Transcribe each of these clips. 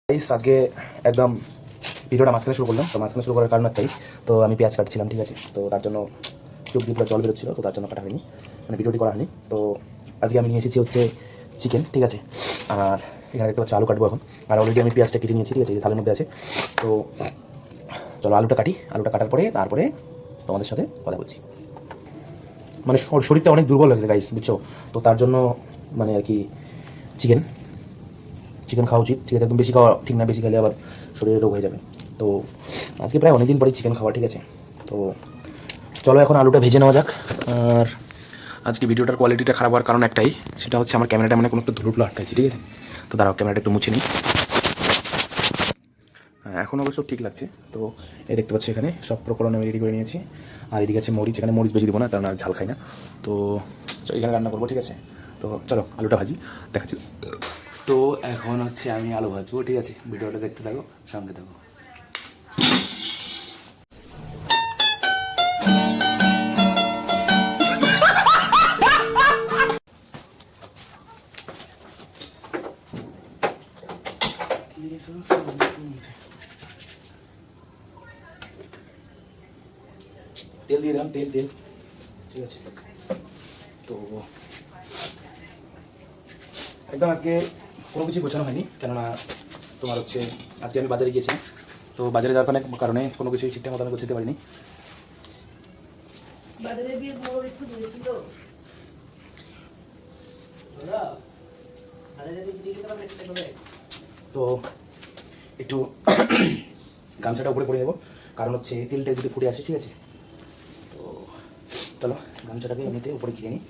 Guys আজকে একদম ভিডিওটা মাঝখানে শুরু করলাম। তো মাঝখানে শুরু করার কারণ একটাই, তো আমি পেঁয়াজ কাটছিলাম, ঠিক আছে। তো তার জন্য চোখ দিয়ে পুরো জল বেরোচ্ছিল, তো তার জন্য কাটা হয়নি, মানে ভিডিওটি করা হয়নি। তো আজকে আমি নিয়ে এসেছি হচ্ছে চিকেন, ঠিক আছে। আর এখানে দেখতে পাচ্ছি আলু কাটবো এখন। আর অলরেডি আমি পেঁয়াজটা কেটে নিয়েছি, ঠিক আছে, থালের মধ্যে আছে। তো চলো আলুটা কাটি, আলুটা কাটার পরে তারপরে তোমাদের সাথে কথা বলছি। মানে শরীরটা অনেক দুর্বল হয়ে গেছে গাইস, বুঝছো। তো তার জন্য মানে আর কি চিকেন চিকেন খাওয়া উচিত, ঠিক আছে। একদম বেশি খাওয়া ঠিক না, বেশি খেলে আবার শরীরে রোগ হয়ে যাবে। তো আজকে প্রায় অনেক দিন পরেই চিকেন খাওয়া, ঠিক আছে। তো চলো এখন আলুটা ভেজে নেওয়া যাক। আর আজকে ভিডিওটার কোয়ালিটিটা খারাপ হওয়ার কারণ একটাই, সেটা হচ্ছে আমার ক্যামেরাটা মানে কোনো একটা ধুলো আটকাইছি, ঠিক আছে। তো দাঁড়াও ক্যামেরাটা একটু মুছে নিই। এখন অবশ্য ঠিক লাগছে। তো এই দেখতে পাচ্ছি এখানে সব প্রকরণ আমি রেডি করে নিয়েছি। আর এদিকে আছে মরিচ, এখানে মরিচ বেশি দেবো না কারণ আর ঝাল খাই না। তো এখানে রান্না করবো, ঠিক আছে। তো চলো আলুটা ভাজি, দেখাচ্ছি। তো এখন হচ্ছে আমি আলু ভাজবো, ঠিক আছে। ভিডিওটা দেখতে থাকো, সঙ্গে থাকো। তেল দিয়ে দিলাম, তেল তেল ঠিক আছে। তো একদম আজকে কোনো কিছু গোছানো হয়নি, কেননা তোমার হচ্ছে আজকে আমি বাজারে গিয়েছিলাম। তো বাজারে যাওয়ার কারণে কোনো কিছুই ঠিকঠাক মতো আমি গোছাতে পারিনি। তো একটু গামছাটা উপরে পরে নেবো, কারণ হচ্ছে তেলটা যদি ফুটে আসে, ঠিক আছে। তো চলো গামছাটাকে এমনিতে উপরে ঘিরে নিই,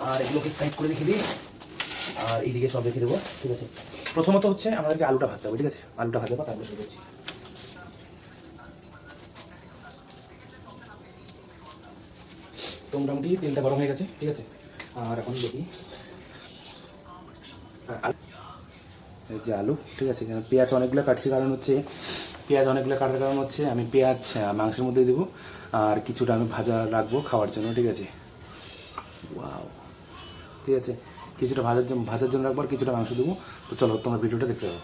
আর এগুলোকে সাইড করে রেখে দিই। আর এইদিকে সব রেখে দেবো, ঠিক আছে। প্রথমত হচ্ছে আমাদেরকে আলুটা ভাজতে হবে, ঠিক আছে। আলুটা ভাজাবো, তারপরে শুরু করছি। তো মোটামুটি তেলটা গরম হয়ে গেছে, ঠিক আছে। আর এখন দেখি এই যে আলু, ঠিক আছে। এখানে পেঁয়াজ অনেকগুলো কাটছি, কারণ হচ্ছে পেঁয়াজ অনেকগুলো কাটার কারণ হচ্ছে আমি পেঁয়াজ মাংসের মধ্যে দেবো, আর কিছুটা আমি ভাজা রাখবো খাওয়ার জন্য, ঠিক আছে। ওয়াও, ঠিক আছে। কিছুটা ভাজার জন্য রাখবো, আর কিছুটা মাংস দেবো। তো চলো তোমার ভিডিওটা দেখতে পাবো।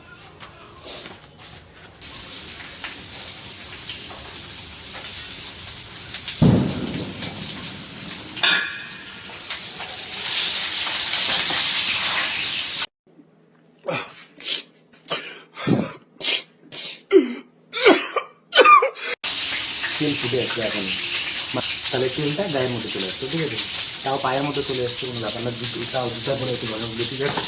তেল ফুটে আসছে এখন, তাহলে তেলটা গায়ের মধ্যে চলে আসতো, ঠিক আছে। তাও পায়ের মধ্যে চলে আসছে, কোনো ব্যাপার না। তাও জুতা পরে একটু গরম, ঠিক আছে।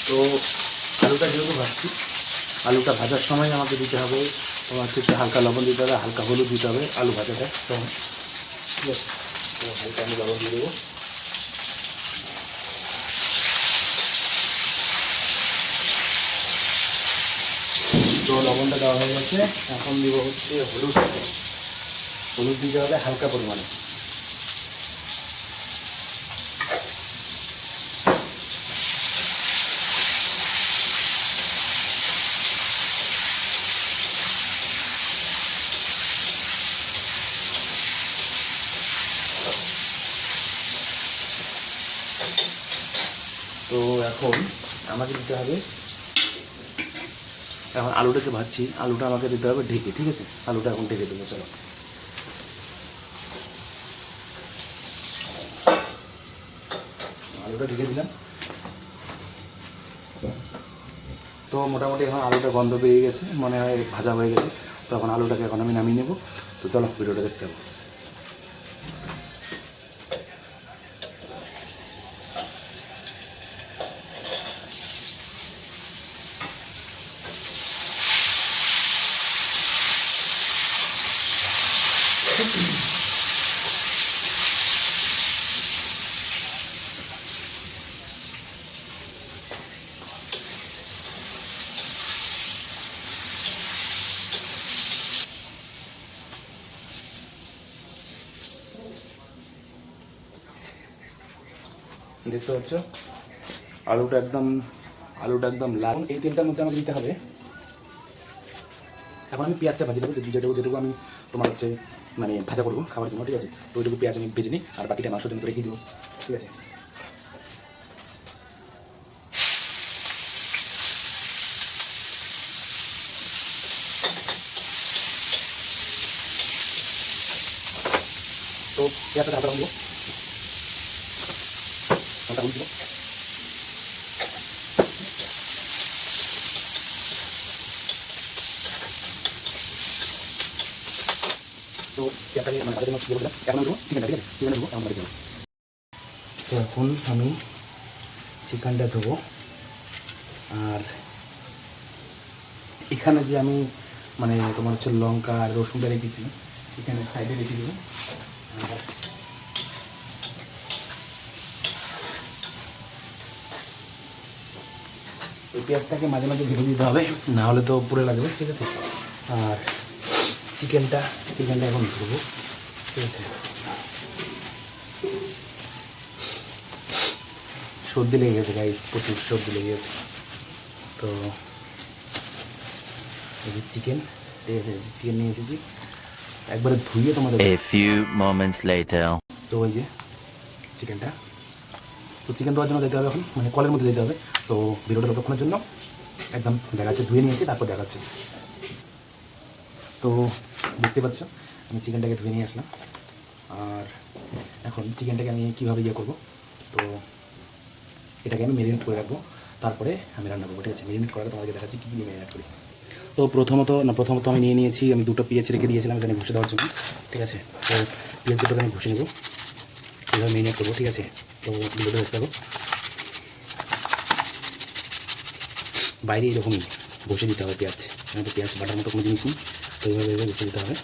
তো আলুটা যেহেতু ভাজছি, আলুটা ভাজার সময় আমাকে দিতে হবে তোমার হচ্ছে হালকা লবণ দিতে হবে, হালকা হলুদ দিতে হবে আলু ভাজাটা তখন, ঠিক আছে। তো হালকা আমি লবণ দিয়ে দেবো। তো লবণটা দেওয়া হয়ে গেছে, এখন দিব হচ্ছে হলুদ। হলুদ দিতে হবে হালকা পরিমাণে। তো এখন আমাকে দিতে হবে, এখন আলুটা যে ভাজছি আলুটা আমাকে দিতে হবে ঢেকে, ঠিক আছে। আলুটা এখন ঢেকে দেবো, চলো। আলুটা ঢেকে দিলাম। তো মোটামুটি এখন আলুটা গন্ধ পেয়ে গেছে, মনে হয় ভাজা হয়ে গেছে। তো এখন আলুটাকে এখন আমি নামিয়ে নেবো। তো চলো ভিডিওটা দেখতে হবে। দেখতে পাচ্ছ আলুটা একদম লাল। এই তেলটার মধ্যে আমাকে দিতে হবে এখন আমি পেঁয়াজটা ভাজি নেবো, যেটুকু আমি তোমার হচ্ছে মানে ভাজা করবো খাওয়ার জন্য, ঠিক আছে। তো ওইটুকু পেঁয়াজ আমি ভেজে নিই, আর বাকিটা মাংসের জন্য রেখে দেবো, ঠিক আছে। তো পেঁয়াজটা হালকা দেবো, হালকা দেবো। তো পেঁয়াজটাকে মানে ভাজার জন্য বলে দিলাম, এখন আমি দেবো চিকেনটা, ঠিক আছে। চিকেনটা দেবো এখন দেবো। তো এখন আমি চিকেনটা দেবো, আর এখানে যে আমি মানে তোমার হচ্ছে লঙ্কা আর রসুনটা রেখেছি এখানে সাইডে রেখে দেবো। আর ওই পেঁয়াজটাকে মাঝে মাঝে ভেঙে দিতে হবে, না হলে তো পুড়ে লাগবে, ঠিক আছে। আর চিকেনটা এখন ধরবো, ঠিক আছে। সর্দি লেগে গেছে গাইস, প্রচুর সর্দি লেগে গেছে। তো এই যে চিকেন, ঠিক আছে, চিকেন নিয়ে এসেছি একবারে ধুয়ে তোমাদের। A few moments later. তো ওই যে চিকেনটা, তো চিকেন দেওয়ার জন্য যেতে হবে এখন, মানে কলের মধ্যে যেতে হবে। তো ভিডিওটা ততক্ষণের জন্য একদম দেখাচ্ছে, ধুয়ে নিয়ে এসে তারপর দেখাচ্ছি। তো দেখতে পাচ্ছ আমি চিকেনটাকে ধুয়ে নিয়ে আসলাম, আর এখন চিকেনটাকে আমি কীভাবে ইয়ে করবো, তো এটাকে আমি মেরিনেট করে রাখবো, তারপরে আমি রান্না করবো, ঠিক আছে। মেরিনেট করাটা তোমাকে দেখাচ্ছি কী কী মেরিনেট করি। তো প্রথমত আমি নিয়ে নিয়েছি, আমি 2টো পেঁয়াজ রেখে দিয়েছিলাম এখানে ঘষে দেওয়ার জন্য, ঠিক আছে। তো পেঁয়াজ দুটোকে আমি ঘষে নেবো, কীভাবে মেরিনেট করবো, ঠিক আছে। তো ভিডিওটা দেখতে পাবো, বাইরে এরকমই বসে দিতে হবে পেঁয়াজ, এখানে তো পেঁয়াজ বাটার মতো কোনো জিনিস নেই, তো এইভাবে বসে দিতে হবে।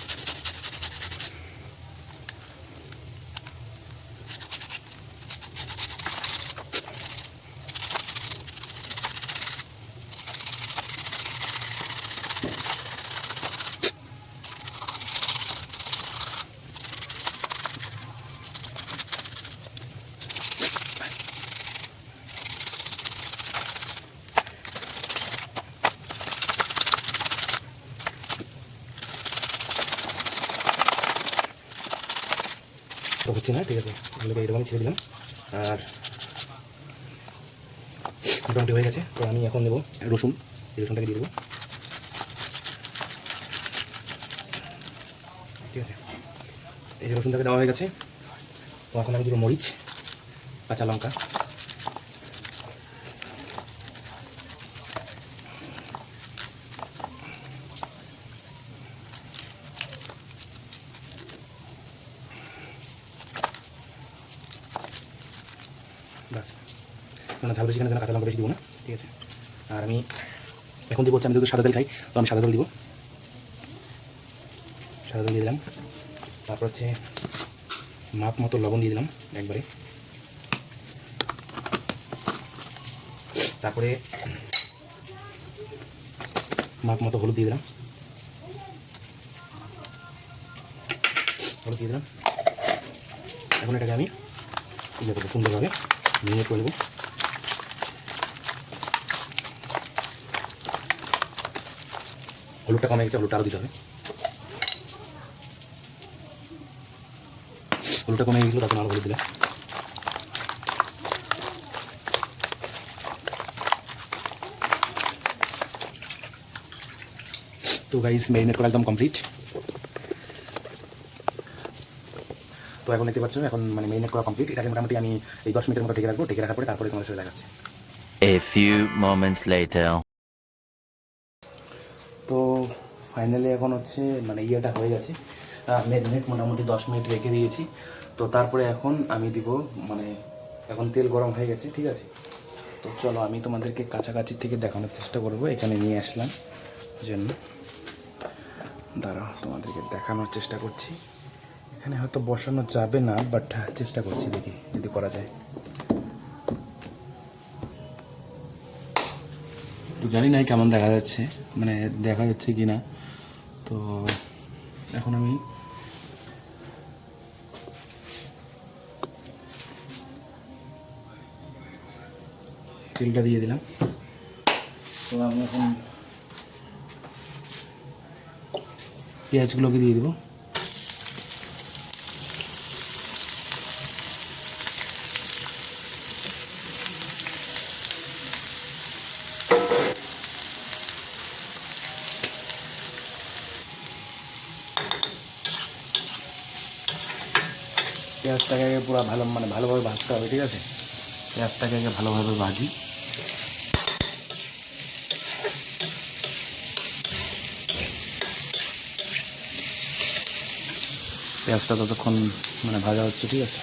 তো হচ্ছে না, ঠিক আছে, এগুলোকে এরকমই ছেড়ে দিলাম, আর মোটামুটি হয়ে গেছে। তো আমি এখন নেবো রসুন, এই রসুনটাকে দিয়ে দেবো, ঠিক আছে। এই যে রসুনটাকে দেওয়া হয়ে গেছে। তো এখন আমি দেবো মরিচ, কাঁচা লঙ্কা, বাস। মানে ঝাল বেশি, কাঁচা লঙ্কা বেশি দিব না, ঠিক আছে। আর আমি এখন দিব হচ্ছে, আমি যেহেতু সাদা তেল খাই, তো আমি সাদা তেল দিব, সাদা তেল দিয়ে দিলাম। তারপর হচ্ছে মাপ মতো লবণ দিয়ে দিলাম একবারে, তারপরে মাপ মতো হলুদ দিয়ে দিলাম, এখন এটাকে আমি ইয়ে করবো, সুন্দরভাবে মেরিনেট করে দেবো। হলুদটা কমে গেছে, হলুদটা আরও দিতে হবে, হলুদটা কমে গেছিলো তখন আরও হলুদ দিলাম। তো গাইস মেরিনেট করা একদম কমপ্লিট। তো এখন দেখতে পাচ্ছ, এখন মানে মেরিনেট করা কমপ্লিট। এটাকে মোটামুটি আমি এই 10 মিনিটের মতো ঢেকে রাখবো, ঢেকে রাখার পরে তারপরে তোমাদের সাথে দেখাচ্ছি। A few moments later. তো ফাইনালি এখন হচ্ছে মানে ইয়েটা হয়ে গেছে, মেরিনেট মোটামুটি 10 মিনিট রেখে দিয়েছি। তো তারপরে এখন আমি দিব, মানে এখন তেল গরম হয়ে গেছে, ঠিক আছে। তো চলো আমি তোমাদেরকে কাছাকাছি থেকে দেখানোর চেষ্টা করবো, এখানে নিয়ে আসলাম জন্য, দাঁড়াও তোমাদেরকে দেখানোর চেষ্টা করছি। এখানে হয়তো বসানো যাবে না, বাট চেষ্টা করছি, দেখি যদি করা যায়। তো জানি না কেমন দেখা যাচ্ছে, মানে দেখা যাচ্ছে কি না। তো এখন আমি তেলটা দিয়ে দিলাম। তো আমি এখন পেঁয়াজগুলোকে দিয়ে দেবো। পেঁয়াজটাকে আগে পুরো ভালোভাবে ভাজতে হবে, ঠিক আছে। পেঁয়াজটাকে আগে ভালোভাবে ভাজি। পেঁয়াজটা ততক্ষণ ভাজা হচ্ছে, ঠিক আছে।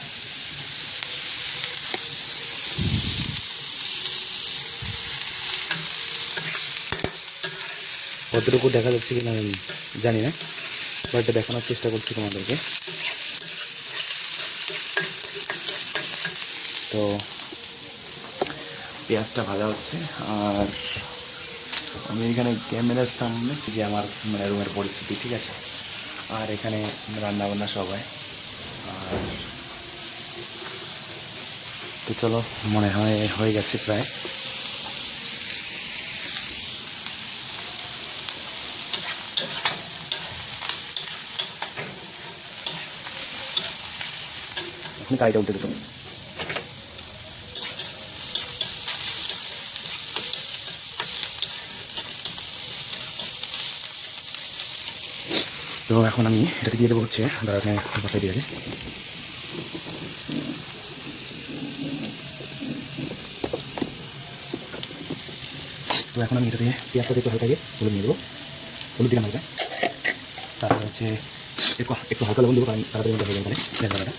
কতটুকু দেখা যাচ্ছে কিনা আমি জানি না, বাট দেখানোর চেষ্টা করছি তোমাদেরকে। তো পেঁয়াজটা ভাজা হচ্ছে, আর আমি এখানে ক্যামেরার সামনে যে আমার রুমের পরিস্থিতি, ঠিক আছে। আর এখানে রান্নাবান্না সব হয়। আর তো চলো, মনে হয় হয়ে গেছে প্রায়। এখন কাইটা উঠে দিত। তো এখন আমি এটাকে দিয়ে দেবো হচ্ছে দাঁড়ানে বসাই দিয়ে আগে। তো এখন আমি এটাতে পেঁয়াজটাতে একটু হালকা হলুদ নিয়ে দেবো, হলুদ দিলাম হালকা। তারপরে হচ্ছে একটু হালকা লবণ দেবো, কারণ তাড়াতাড়ি মধ্যে হয়ে যাবে পেঁয়াজ ভাজাটা।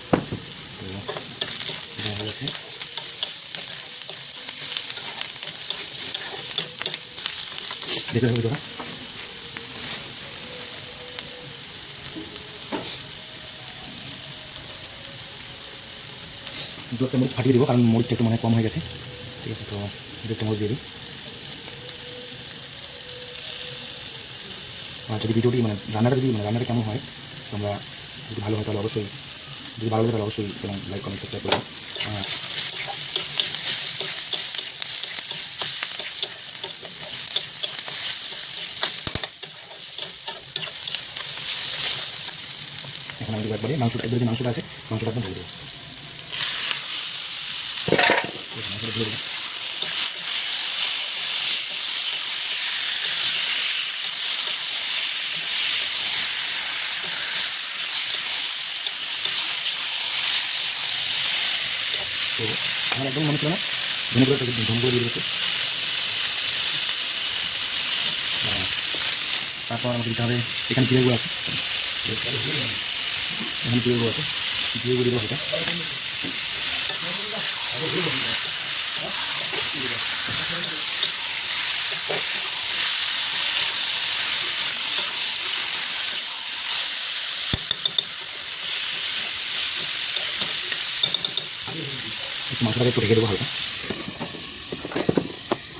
তো এটা হয়ে গেছে। দেখতে হবে ভিডিওটা। দু একটা মরিচ ফাটিয়ে দেবো, কারণ মরিচটা একটু কম হয়ে গেছে, ঠিক আছে। তো দু একটা মরিচ দিয়ে দিই। আর যদি ভিডিওটি রান্নাটা কেমন হয়, তোমরা যদি ভালো হয় তাহলে অবশ্যই, যদি ভালো লাগে তাহলে অবশ্যই লাইক কমেন্ট সাবস্ক্রাইব করবে। এখন আমি একবারে মাংসটা যে মাংসটা আছে মাংসটা একদম ঢেলে দেবো। মাংসটা ঢেলে দেবো। তো আমার একদম মনে ছিল না, ধনে করে দিয়ে দিচ্ছে। তারপর আমাকে দিতে হবে, এখানে জিরে গুঁড়ো আছে, এখানে জিরে গুঁড়ো আছে, জিরে গুঁড়ো দেবো সেটা। মাংসটাকে একটু ঢেকে দেবো হালকা।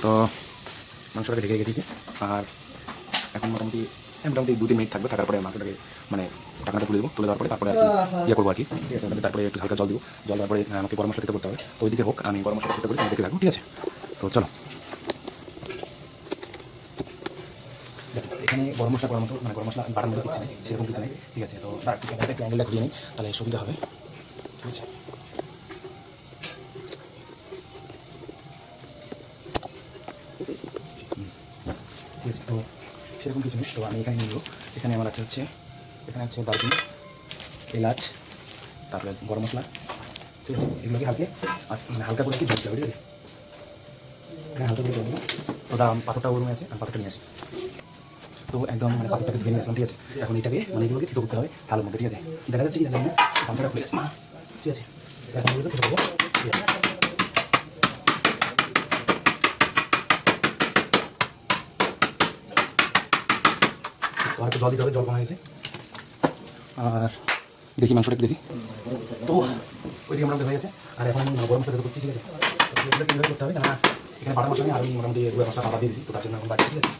তো মাংসটাকে ঢেকে রেখে দিয়েছি, আর এখন মোটামুটি 2-3 মিনিট থাকবে। থাকার পরে মাংসটাকে ঢাকনাটা তুলে দেবো। তুলে দেওয়ার পরে তারপরে আর কি করবো আর কি, ঠিক আছে। তারপরে একটু হালকা জল দিব। জল দেওয়ার পরে আমাকে গরম মশলা খেতে করতে হবে। তো ওইদিকে হোক, আমি গরম মশলা খেতে করি, আমি দেখে রাখবো, ঠিক আছে। তো চলো, এখানে গরম মশলা করার মতো গরম মশলা বাটার মতো কিছু নেই, সেরকম কিছু নেই, ঠিক আছে। তো একটু অ্যাঙ্গেলটা ঘুরিয়ে নিই, তাহলে সুবিধা হবে, ঠিক আছে। ঠিক আছে, তো সেরকম কিছু নেই। তো আমি এখানে নিয়ে নেবো। এখানে আমার হচ্ছে দারচিনি, এলাচ, তারপরে গরম মশলা, ঠিক আছে। এগুলোকে হালকা করে কি ঝুঁকতে হবে, ঠিক আছে। এখানে হালকা করে জল দেবো। তো পাথরটা ওরমে আছে, আমি পাথরটা নিয়ে আসি। তো একদম পাথরটাকে ধুয়ে নিয়ে আসলাম, ঠিক আছে। এখন এটাকে এগুলোকে থেতো করতে হবে থালের মধ্যে, ঠিক আছে। দেখা যাচ্ছে কি না জানি না, গামছাটা খুলে গেছে, ঠিক আছে। এখন এগুলো থেতো করবো, ঠিক আছে। তো আর একটু জল দিতে হবে, জল কমা গেছে। আর দেখি মাংসটা একটু দেখি। তো ওইদিকে মোটামুটি হয়ে গেছে। আর এখন আমি গরম মশলা করছি, ঠিক আছে। কীভাবে করতে হবে, কেননা এখানে বাটা মশলা নেই, আর আমি মোটামুটি রুই মশলা বাদ দিয়ে দিচ্ছি। তো তার জন্য এখন বাড়ছি, ঠিক আছে।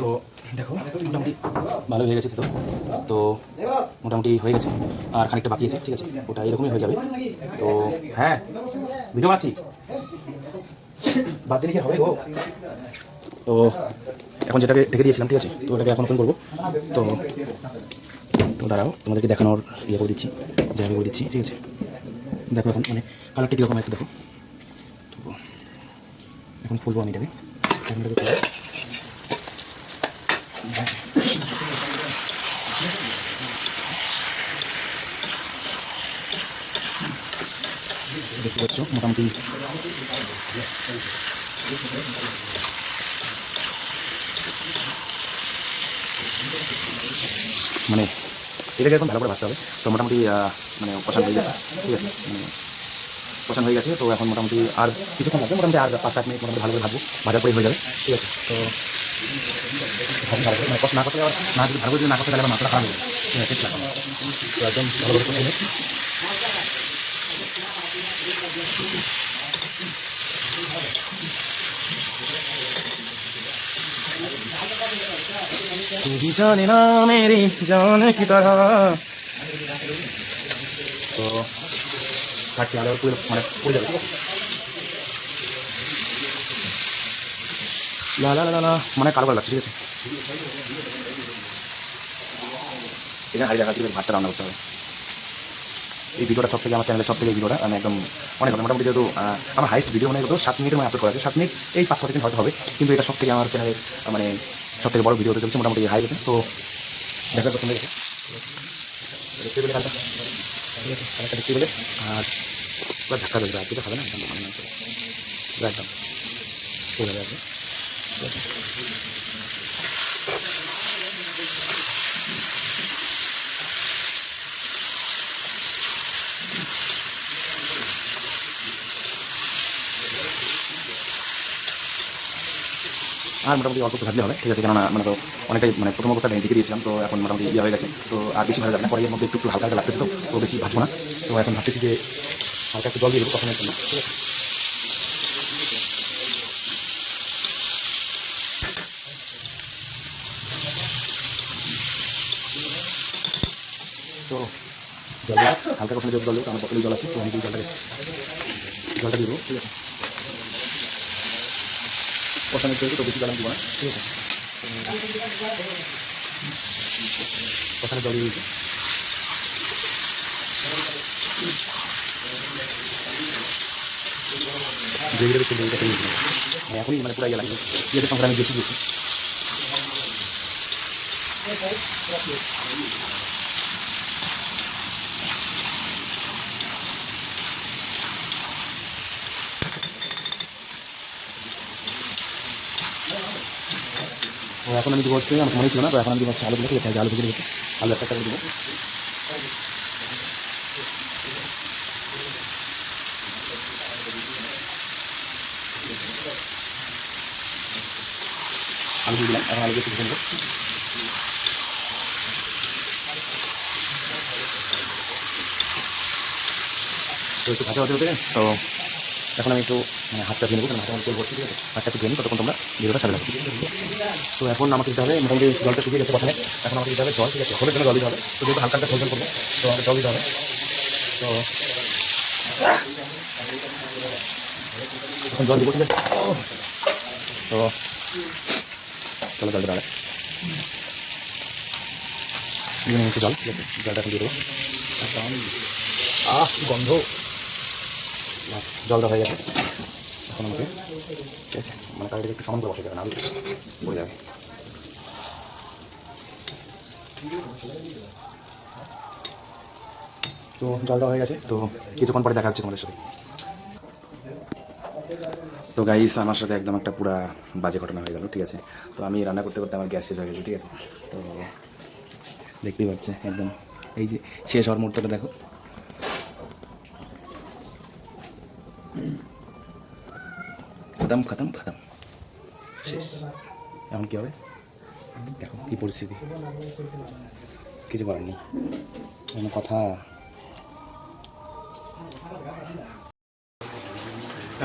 তো দেখো মোটামুটি ভালো হয়ে গেছে তো তো মোটামুটি হয়ে গেছে আর খানিকটা বাকি আছে, ঠিক আছে, ওটা এরকমই হয়ে যাবে। তো হ্যাঁ ভিডিও বানাচ্ছি, বাদ দিলে কি হবে গো। তো এখন যেটাকে ঢেকে দিয়েছিলাম, ঠিক আছে, তো ওটাকে এখন ওপেন করবো। তো তো দাঁড়াও, তোমাদেরকে দেখানোর ইয়ে করে দিচ্ছি, যেভাবে করে দিচ্ছি, ঠিক আছে। দেখো এখন মানে কালারটা কীরকম একটু দেখো। তো এখন খুলবো আমি এটাকে, দেখতে পাচ্ছ মোটামুটি মানে এটাকে এখন ভালো করে ভাজতে হবে। তো মোটামুটি মানে কষানো হয়ে গেছে, ঠিক আছে, মানে কষানো হয়ে গেছে। তো এখন মোটামুটি আর কিছুক্ষণ লাগবে, মোটামুটি আর 5-7 মিনিট মোটামুটি ভালো করে ভাজবো, ভাজার পরে হয়ে যাবে, ঠিক আছে। তো ভালো করে মানে কষ্ট না করতে আবার না, যদি ভালো করে না করতে তাহলে আবার মাথাটা খারাপ হবে, ঠিক আছে, টেস্ট লাগবে। তো একদম ভালো করে কষে নিচ্ছি। तू ही जाने ना मेरी जान की तरह। তো কাটছি আলো পুরো মানে পড়ে যাবে, ঠিক আছে। লা লা লা লা মানে কালো কালো লাগছে, ঠিক আছে। এখানে হারিয়ে দেখা যাচ্ছে ভাতটা রান্না করতে হবে। এই ভিডিওটা সব থেকে আমার চ্যানেলের সব থেকে এই ভিডিওটা আমি একদম অনেক মোটামুটি যেহেতু আমার হাইস্ট ভিডিও মনে হতো 7 মিনিটের মধ্যে আপলোড করা আছে, 7 মিনিট এই 5-6 সেকেন্ড হয়তো হবে, কিন্তু এটা সব থেকে আমার চ্যানেলের মানে সব থেকে বড় ভিডিও হতে চলছে, মোটামুটি হাই গেছে। তো দেখার পছন্দ গেছে দেখতে পেলে কালটা, ঠিক আছে, কালটা দেখতে পেলে আর পুরো ধাক্কা দেবে, আর কিছু হবে না, একদম মানে একদম হয়ে যাবে আর আর মোটামুটি অল্প ভাজলে হবে, ঠিক আছে, কেননা মানে তো অনেকটাই মানে প্রথম অবস্থায় ঢেকে দিয়েছিলাম, তো এখন মোটামুটি ইয়ে হয়ে গেছে। তো আর বেশি ভালো যাবে না, পরে এর মধ্যে একটু হালকা হালকা লাগতেছে, তো বেশি ভাজবো না। তো এখন ভাবতেছি যে হালকা একটু জল দিয়ে দেবো কখনের জন্য, ঠিক আছে। তো জল দেবো হালকা কখনো জল দেবো, আমার বোতলে জল আছে, তো আমি জলটা দিয়ে দেবো, ঠিক আছে। কষানোর জন্য তো বেশি জল আমি দেবো না, ঠিক আছে। কষানোর জল দিয়ে দিচ্ছি। গ্রেভিটা একটু গ্রেভিটা তৈরি মানে এখনই মানে পুরো ইয়ে লাগবে, ইয়েদের সংখ্যা আমি বেশি দিয়েছি। তো এখন আমি দেবো হচ্ছে, আমার মনে ছিল না, তো এখন আমি দেবো হচ্ছে আলু দিলে, ঠিক আছে, আলু ভেজে রেখেছি, আলু একটা করে দেবো। আলু দিয়ে দিলাম, এখন আলু দিয়ে একটু ভেজে নেবো। তো একটু ভাজা হতে হতে তো এখন আমি একটু মানে হাতটা ধুয়ে নেবো, কারণ হাতে তেল ভরছি, ঠিক আছে, হাতটা একটু ধুয়ে নিই, ততক্ষণ তোমরা ভিডিওটা সাথে লাগবে। তো এখন আমাকে দিতে হবে মোটামুটি জলটা শুকিয়ে গেছে প্রথমে, এখন আমাকে দিতে হবে জল, ঠিক আছে, ঝোলের জন্য জল দিতে হবে। তো যেহেতু হালকা হালকা ঝোল করবো, তো আমাকে জল দিতে হবে। তো এখন জল দিব, ঠিক আছে। তো চলো জলটা দাঁড়ায় দিয়ে নিয়েছি জল, ঠিক আছে, জলটা এখন দিয়ে দেবো। গন্ধ, বাস জলটা হয়ে গেছে। এখন আমাকে, ঠিক আছে, মানে তাহলে একটু সমান করে বসে যাবে, না পড়ে যাবে। তো জলটা হয়ে গেছে, তো কিছুক্ষণ পরে দেখা হচ্ছে তোমাদের সাথে। তো গাইস আমার সাথে একদম একটা পুরা বাজে ঘটনা হয়ে গেল, ঠিক আছে। তো আমি রান্না করতে করতে আমার গ্যাস শেষ হয়ে গেছে, ঠিক আছে। তো দেখতেই পাচ্ছে একদম এই যে শেষ হওয়ার মুহূর্তটা দেখো, খতম খতম খতম শেষ। এখন কী হবে দেখো, কী পরিস্থিতি, কিছু করার নেই, কোনো কথা।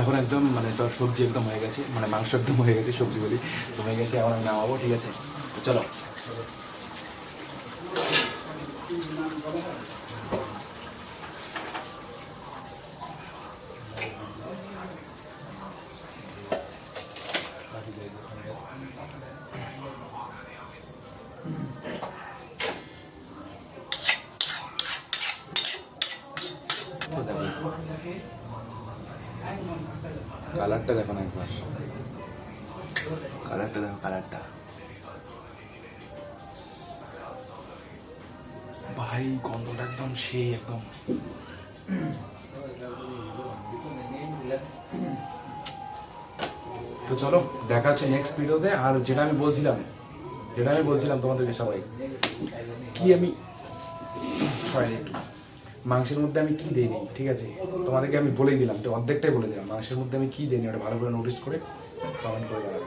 এখন একদম মানে তোর সবজি একদম হয়ে গেছে, মানে মাংস একদম হয়ে গেছে, সবজি বলি তো হয়ে গেছে, এখন আমি নামাবো, ঠিক আছে? তো চলো। তো দেখো কালারটা, দেখো না একবার, কালারটা দেখো, কালারটা ভাই, গন্ধটা একদম সেই একদম। তো চলো, দেখা হচ্ছে নেক্সট ভিডিওতে। আর যেটা আমি বলছিলাম তোমাদেরকে সবাই, কি আমি সরি একটু, মাংসের মধ্যে আমি কি দিইনি, ঠিক আছে? তোমাদেরকে আমি বলেই দিলাম, তো অর্ধেকটাই বলে দিলাম, মাংসের মধ্যে আমি কি দিইনি, ওটা ভালো করে নোটিস করে কমেন্ট করে জানাবে।